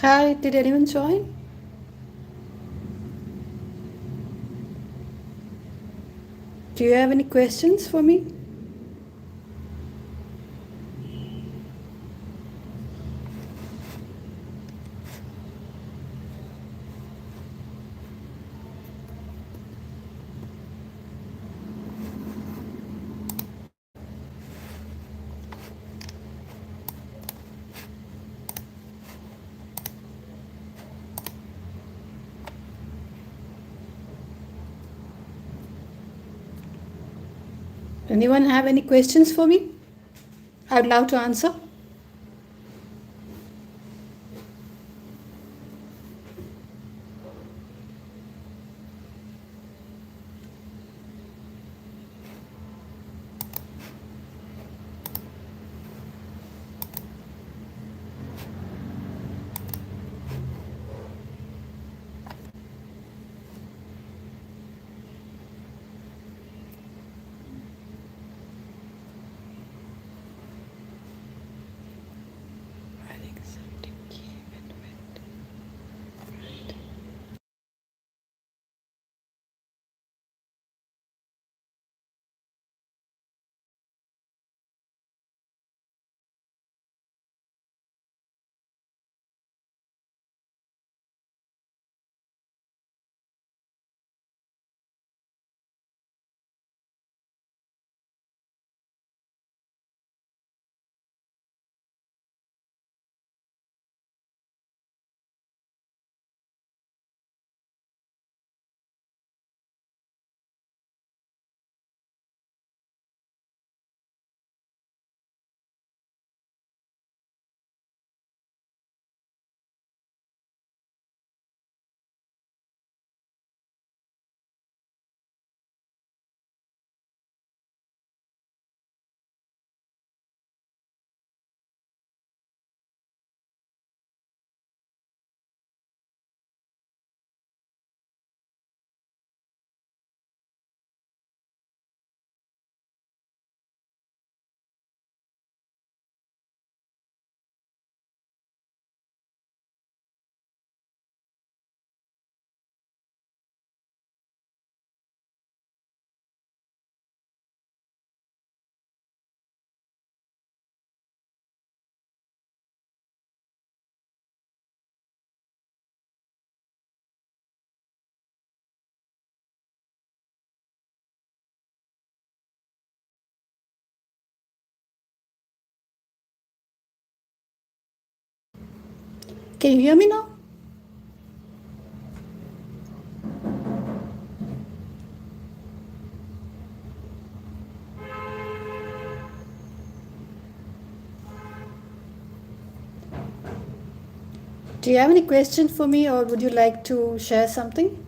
Hi, did anyone join? Do you have any questions for me? Anyone have any questions for me? I'd love to answer. Can you hear me now? Do you have any questions for me, or would you like to share something?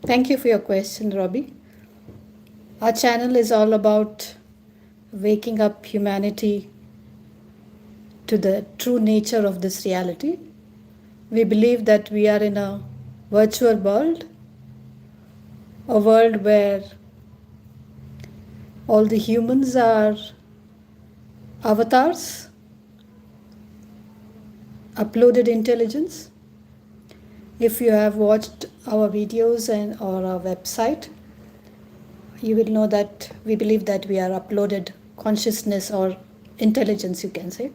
Thank you for your question, Robbie. Our channel is all about waking up humanity to the true nature of this reality. We believe that we are in a virtual world, a world where all the humans are avatars, uploaded intelligence. If you have watched our videos and or our website, you will know that we believe that we are uploaded consciousness or intelligence, you can say.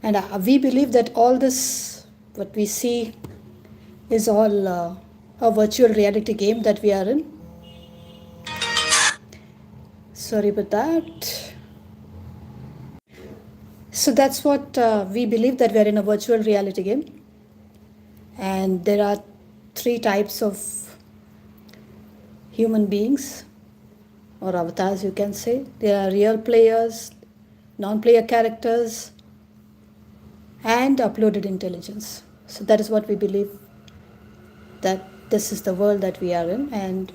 And we believe that all this, what we see, is all a virtual reality game that we are in. Sorry about that. So that's what we believe, that we are in a virtual reality game. And there are three types of human beings or avatars, you can say. There are real players, non-player characters, and uploaded intelligence. So that is what we believe, that this is the world that we are in. And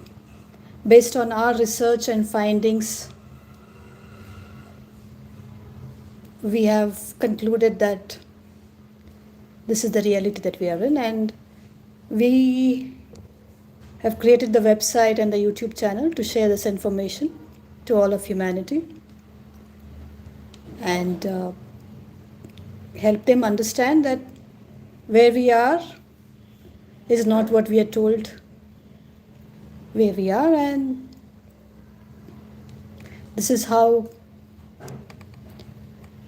based on our research and findings, we have concluded that this is the reality that we are in. And we have created the website and the YouTube channel to share this information to all of humanity and help them understand that where we are is not what we are told where we are, and this is how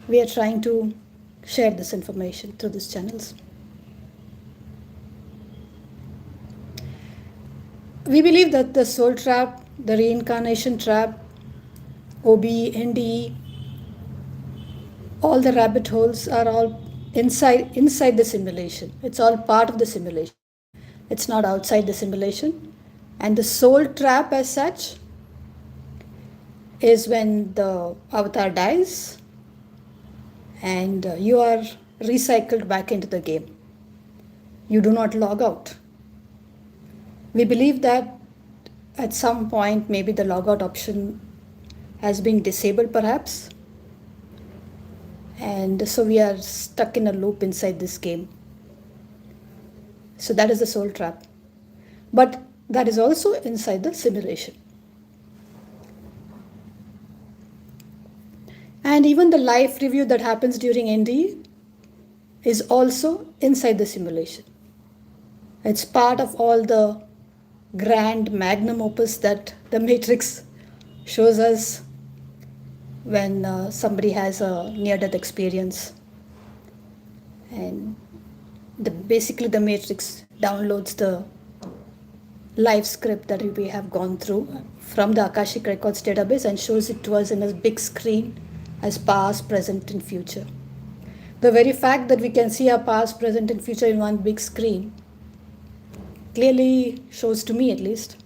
we are trying to share this information through these channels. We believe that the soul trap, the reincarnation trap, OBE, NDE, all the rabbit holes are all inside the simulation. It's all part of the simulation. It's not outside the simulation. And the soul trap as such is when the avatar dies and you are recycled back into the game. You do not log out. We believe that at some point maybe the logout option has been disabled perhaps, and so we are stuck in a loop inside this game. So that is the soul trap, but that is also inside the simulation. And even the life review that happens during NDE is also inside the simulation. It's part of all the grand magnum opus that the Matrix shows us when somebody has a near-death experience. And basically the Matrix downloads the life script that we have gone through from the Akashic Records database and shows it to us in a big screen as past, present, and future. The very fact that we can see our past, present, and future in one big screen clearly shows, to me at least,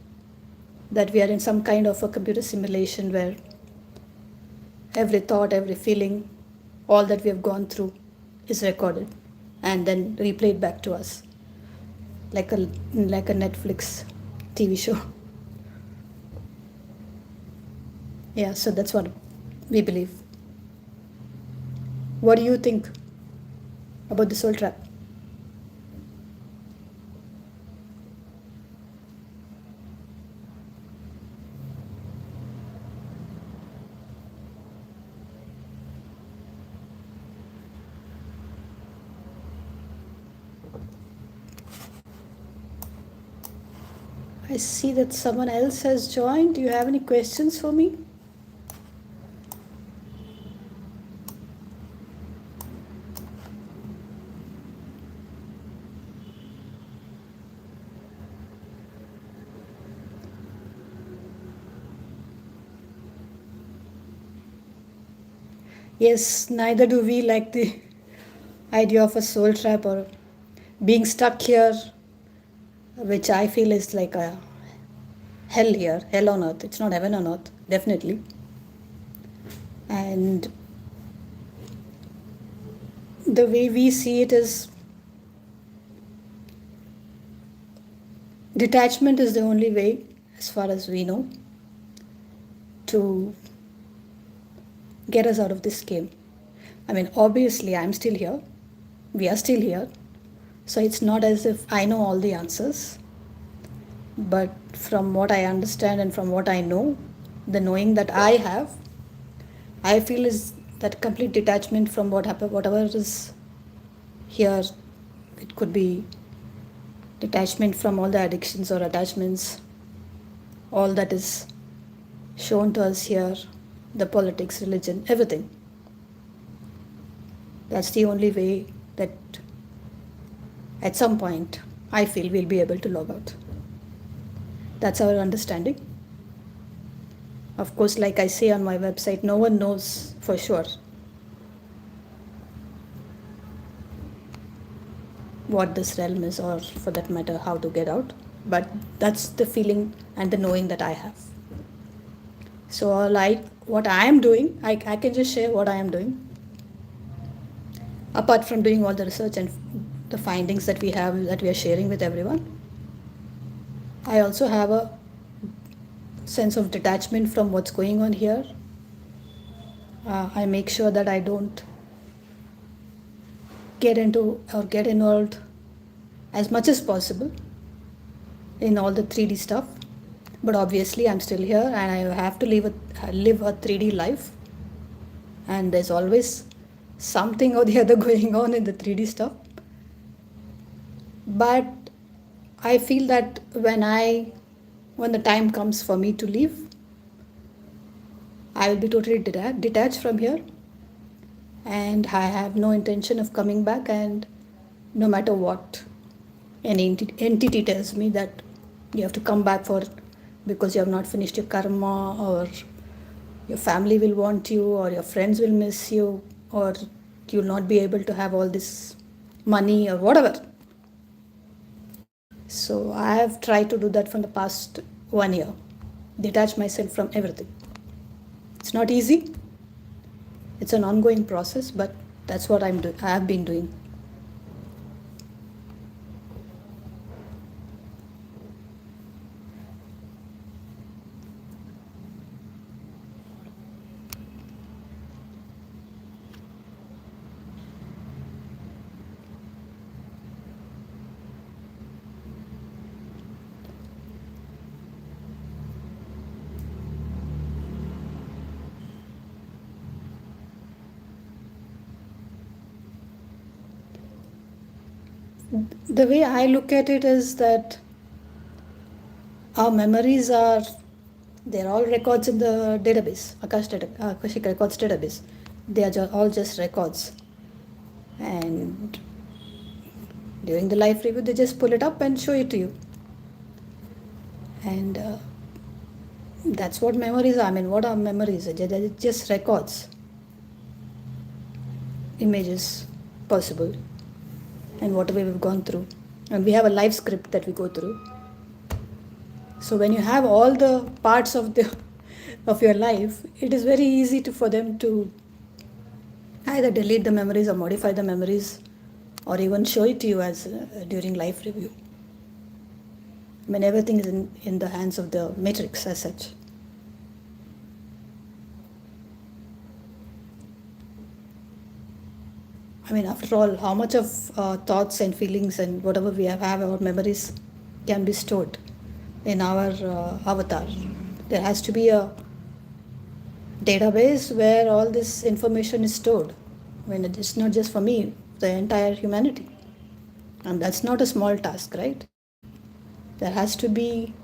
that we are in some kind of a computer simulation where every thought, every feeling, all that we have gone through is recorded and then replayed back to us like a Netflix TV show. Yeah, so that's what we believe. What do you think about the soul trap? I see that someone else has joined. Do you have any questions for me? Yes, neither do we like the idea of a soul trap or being stuck here, which I feel is like a hell here, hell on earth. It's not heaven on earth, definitely. And the way we see it is detachment is the only way, as far as we know, to get us out of this game. I mean, obviously, I'm still here. We are still here. So it's not as if I know all the answers. But from what I understand and from what I know, the knowing that I have, I feel is that complete detachment from whatever is here. It could be detachment from all the addictions or attachments, all that is shown to us here, the politics, religion, everything. That's the only way that at some point I feel we'll be able to log out. That's our understanding. Of course, like I say on my website, no one knows for sure. what this realm is, or for that matter, how to get out. But that's the feeling and the knowing that I have. So, like what I am doing, I can just share what I am doing. Apart from doing all the research and the findings that we have, that we are sharing with everyone, I also have a sense of detachment from what's going on here. I make sure that I don't get into or get involved as much as possible in all the 3D stuff. But obviously, I'm still here and I have to live a 3D life. And there's always something or the other going on in the 3D stuff. But I feel that when the time comes for me to leave, I will be totally detached from here, and I have no intention of coming back. And no matter what any entity tells me that you have to come back for because you have not finished your karma, or your family will want you, or your friends will miss you, or you'll not be able to have all this money or whatever. So I have tried to do that from the past 1 year, detach myself from everything. It's not easy. It's an ongoing process, but that's what I have been doing. The way I look at it is that our memories they're all records in the database, Akashic Records database. They are all just records. And during the life review, they just pull it up and show it to you. And that's what memories are. I mean, what are memories? They're just records, images, possible, and whatever we've gone through. And we have a life script that we go through. So when you have all the parts of your life, it is very easy for them to either delete the memories or modify the memories, or even show it to you as during life review. I mean, everything is in the hands of the matrix as such. I mean, after all, how much of thoughts and feelings and whatever we have our memories can be stored in our avatar? There has to be a database where all this information is stored. I mean, it's not just for me, the entire humanity. And that's not a small task, right? There has to be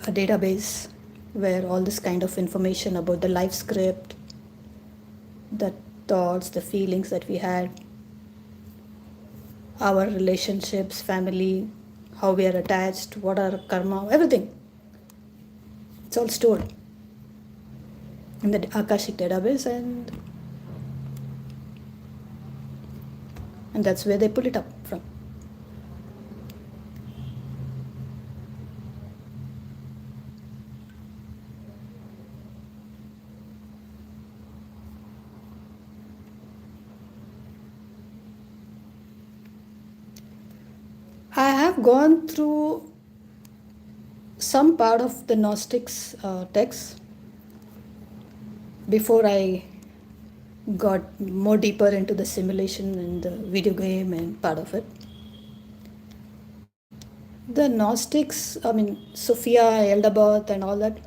a database where all this kind of information about the life script, the thoughts, the feelings that we had, our relationships, family, how we are attached, what are karma, everything. It's all stored in the Akashic database, and that's where they pull it up from. I have gone through some part of the Gnostics text before I got more deeper into the simulation and the video game and part of it. The Gnostics, I mean, Sophia, Eldabath, and all that,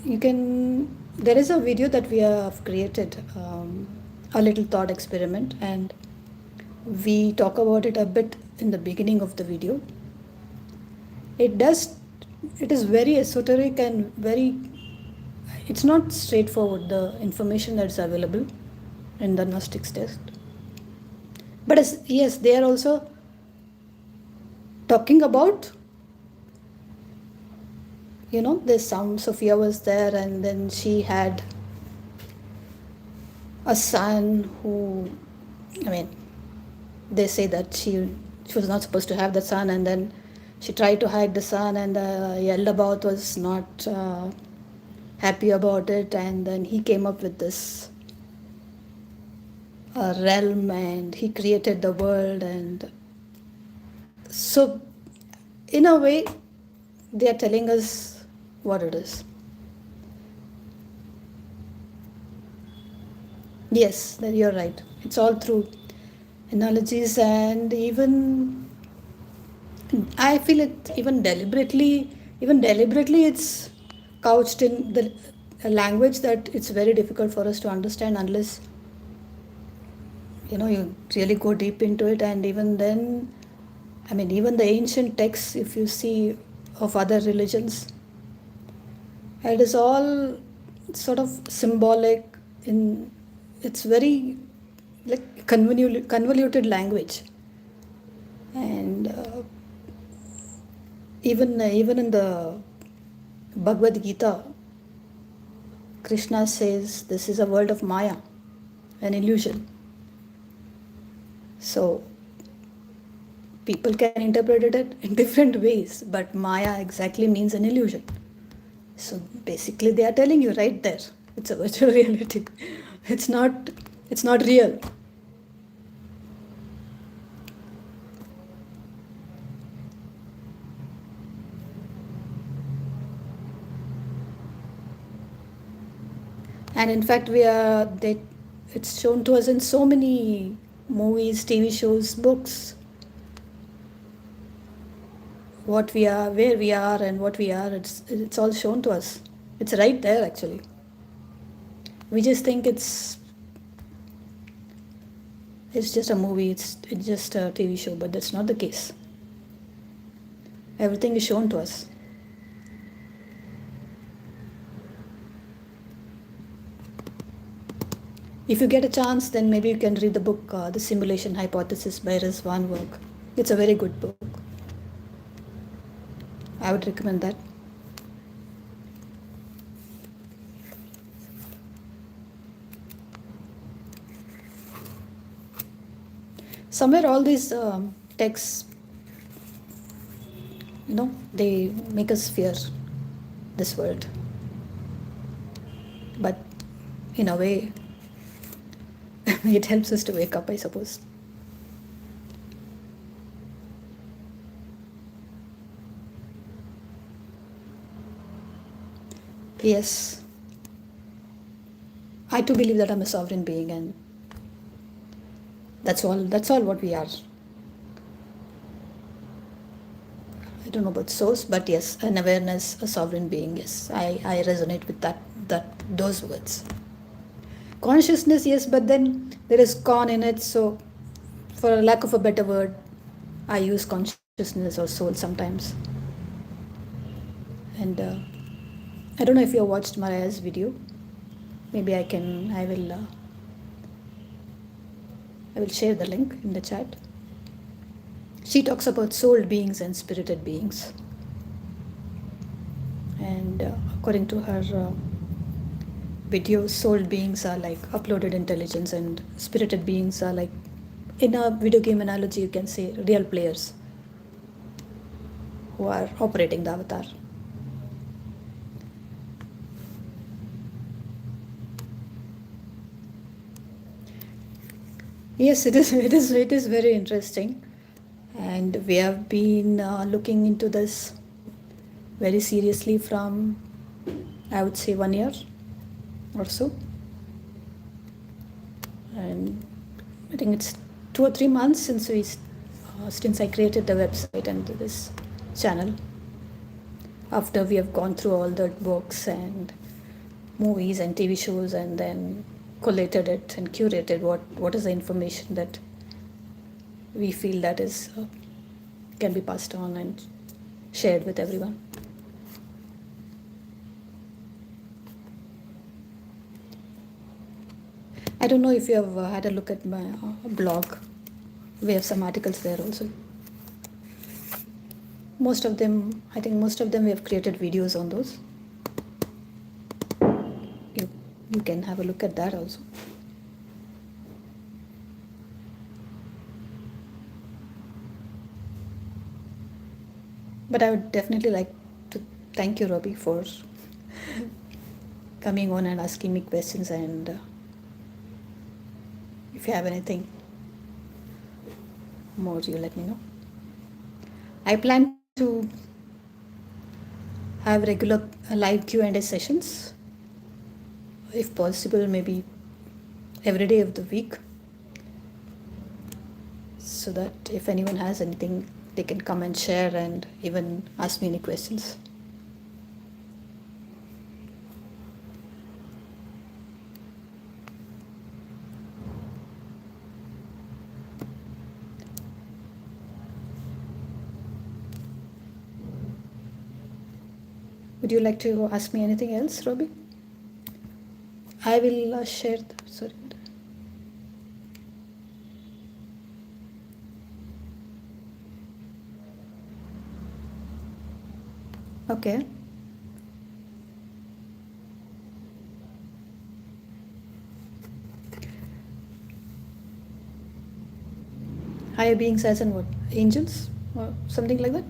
there is a video that we have created, a little thought experiment, and we talk about it a bit in the beginning of the video. It is very esoteric and it's not straightforward, the information that's available in the Gnostics text. But yes, they are also talking about, there's some Sophia was there, and then she had a son who, I mean, they say that she was not supposed to have the son, and then she tried to hide the son, and the elder Baut was not happy about it, and then he came up with this realm, and he created the world. And so in a way they are telling us what it is. Yes, that you're right. It's all through analogies, and even I feel it even deliberately, it's couched in the a language that it's very difficult for us to understand unless you really go deep into it. And even then, I mean, even the ancient texts, if you see of other religions, it is all sort of symbolic. In it's very like convoluted language, and even in the Bhagavad Gita, Krishna says this is a world of Maya, an illusion. So people can interpret it in different ways, but Maya exactly means an illusion. So basically, they are telling you right there, it's a virtual reality. It's not. It's not real. And in fact, it's shown to us in so many movies, TV shows, books, what we are, where we are, and what we are. It's all shown to us. It's right there actually. We just think it's just a movie. It's just a TV show, but that's not the case. Everything is shown to us. If you get a chance, then maybe you can read the book The Simulation Hypothesis by Rizwan Work. It's a very good book. I would recommend that. Somewhere all these texts, they make us fear this world. But in a way, it helps us to wake up, I suppose. Yes. I too believe that I'm a sovereign being, and that's all what we are. I don't know about source, but yes, an awareness, a sovereign being. Yes, I resonate with those words. Consciousness, yes, but then there is con in it. So, for a lack of a better word, I use consciousness or soul sometimes. And I don't know if you have watched Mariah's video. Maybe I will share the link in the chat. She talks about souled beings and spirited beings. And according to her videos, souled beings are like uploaded intelligence, and spirited beings are like, in a video game analogy, you can say real players who are operating the avatar. Yes, it is. It is very interesting, and we have been looking into this very seriously from, I would say, 1 year or so, and I think it's 2 or 3 months since I created the website and this channel. After we have gone through all the books and movies and TV shows, and then collated it and curated what is the information that we feel that is can be passed on and shared with everyone. I don't know if you have had a look at my blog. We have some articles there also. I think most of them we have created videos on those. You can have a look at that also. But I would definitely like to thank you, Robbie, for coming on and asking me questions. And if you have anything more, you let me know. I plan to have regular live Q&A sessions, if possible, maybe every day of the week, so that if anyone has anything, they can come and share and even ask me any questions. Would you like to ask me anything else, Robbie? I will share. Sorry. Okay. Higher beings as in what? Angels or something like that?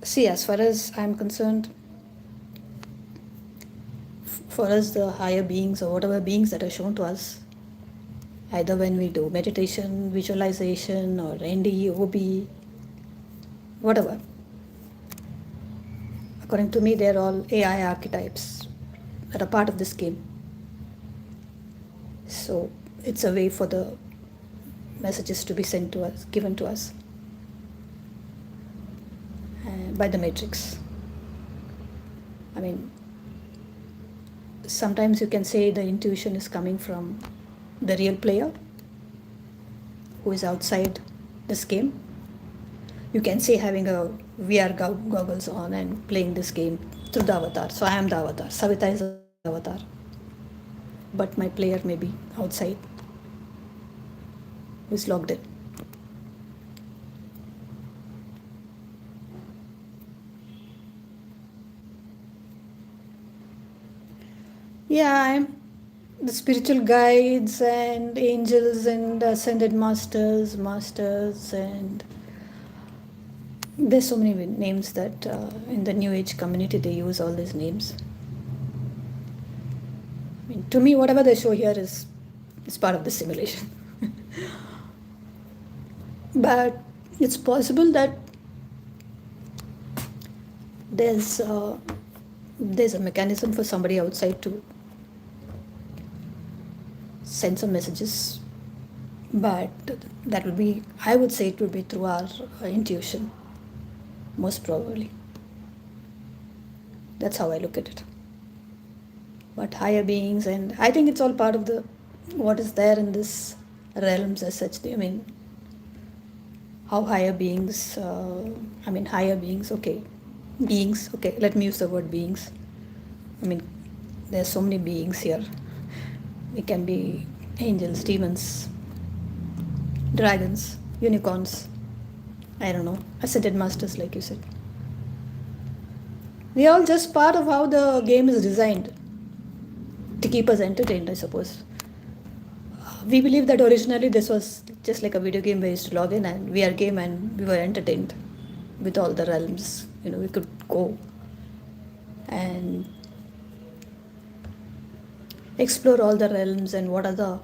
See, as far as I'm concerned, for us, the higher beings or whatever beings that are shown to us, either when we do meditation, visualization, or ND, OB, whatever, according to me, they're all AI archetypes that are part of this game. So it's a way for the messages to be sent to us, given to us by the matrix. I mean, sometimes you can say the intuition is coming from the real player who is outside this game. You can say having a VR goggles on and playing this game through the avatar. So I am the avatar. Savita is the avatar. But my player may be outside, who is logged in. Yeah, I'm the spiritual guides and angels and ascended masters, and there's so many names that in the New Age community they use all these names. I mean, to me, whatever they show here is part of the simulation. But it's possible that there's a mechanism for somebody outside to send some messages, but that would be, I would say it would be through our intuition, most probably. That's how I look at it. But higher beings, and I think it's all part of the what is there in this realms as such. I mean, how higher beings, higher beings, okay, beings, okay, let me use the word beings. I mean, there's so many beings here. It can be angels, demons, dragons, unicorns, I don't know, ascended masters, like you said. They're all just part of how the game is designed to keep us entertained, I suppose. We believe that originally this was just like a video game where you used to log in and VR game, and we were entertained with all the realms. You know, we could go and explore all the realms and what are the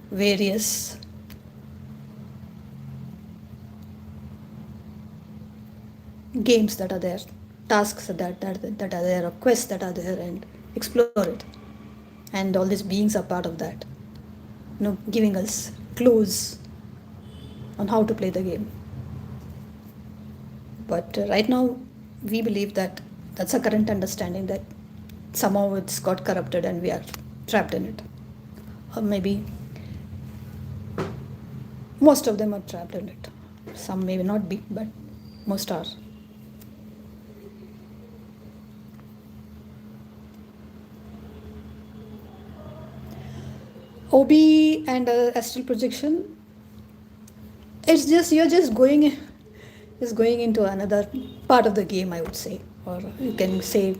various games that are there, tasks that are there, or quests that are there, and explore it. And all these beings are part of that, you know, giving us clues on how to play the game. But right now, we believe that that's a current understanding, that somehow it's got corrupted and we are trapped in it. Or maybe most of them are trapped in it. Some may not be, but most are. OB and astral projection, it's just you're just going into another part of the game, I would say, or you can say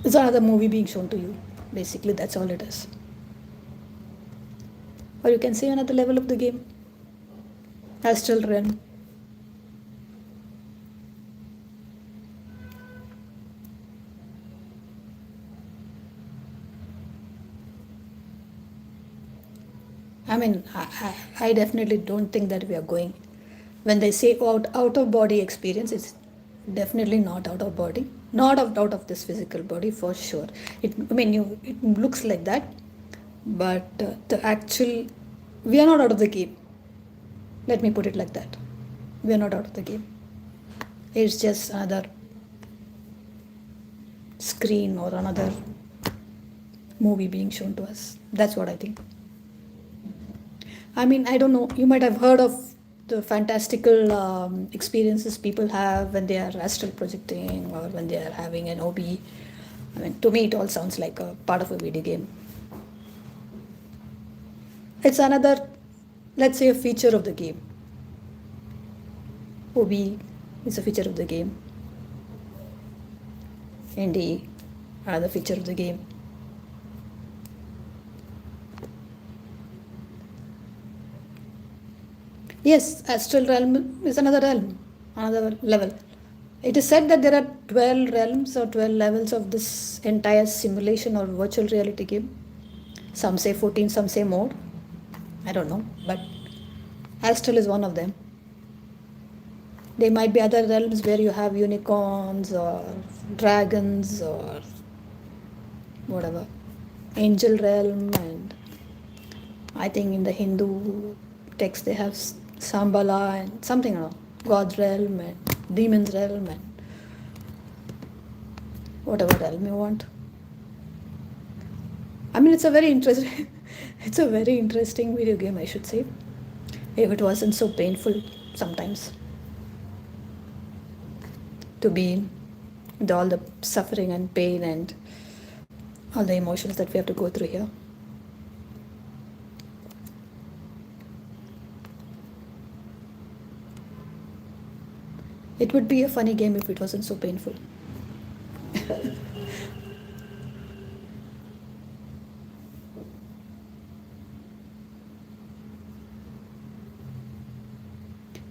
it's another movie being shown to you. Basically, that's all it is. Or you can say another level of the game, astral realm. I mean, I definitely don't think that we are going. When they say out of body experience, it's definitely not out of body, not out of this physical body for sure. I mean, it looks like that, but the actual, we are not out of the game. Let me put it like that. We are not out of the game. It's just another screen or another movie being shown to us. That's what I think. I mean, I don't know. You might have heard of the fantastical experiences people have when they are astral projecting or when they are having an OB. I mean, to me, it all sounds like a part of a video game. It's another, let's say, a feature of the game. OB is a feature of the game. ND, another feature of the game. Yes, astral realm is another realm, another level. It is said that there are 12 realms or 12 levels of this entire simulation or virtual reality game. Some say 14, some say more. I don't know, but astral is one of them. There might be other realms where you have unicorns or dragons or whatever. Angel realm, and I think in the Hindu text they have Sambala and something around God's realm and demon's realm and whatever realm you want. I mean, it's a very interesting, it's a very interesting video game, I should say, if it wasn't so painful sometimes to be in, with all the suffering and pain and all the emotions that we have to go through here. It would be a funny game if it wasn't so painful.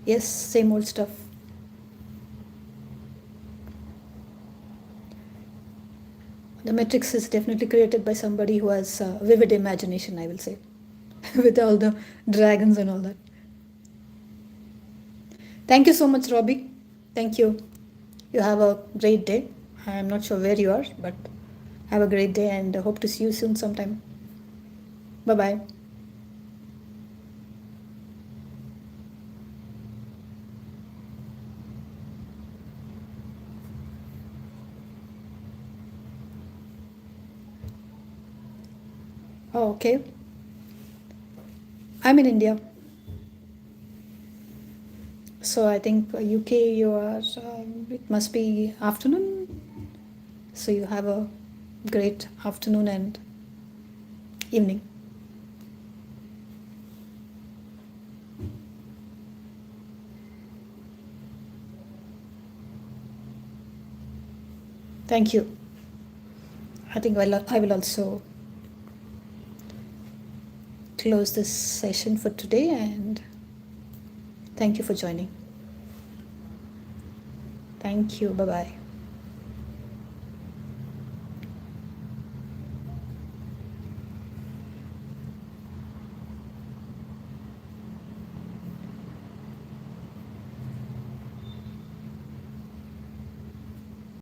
Yes, same old stuff. The Matrix is definitely created by somebody who has vivid imagination, I will say, with all the dragons and all that. Thank you so much, Robbie. Thank you. You have a great day. I am not sure where you are, but have a great day and hope to see you soon sometime. Bye bye. Oh, okay. I'm in India. So I think UK, you are, it must be afternoon. So you have a great afternoon and evening. Thank you. I think I will also close this session for today and thank you for joining. Thank you. Bye bye.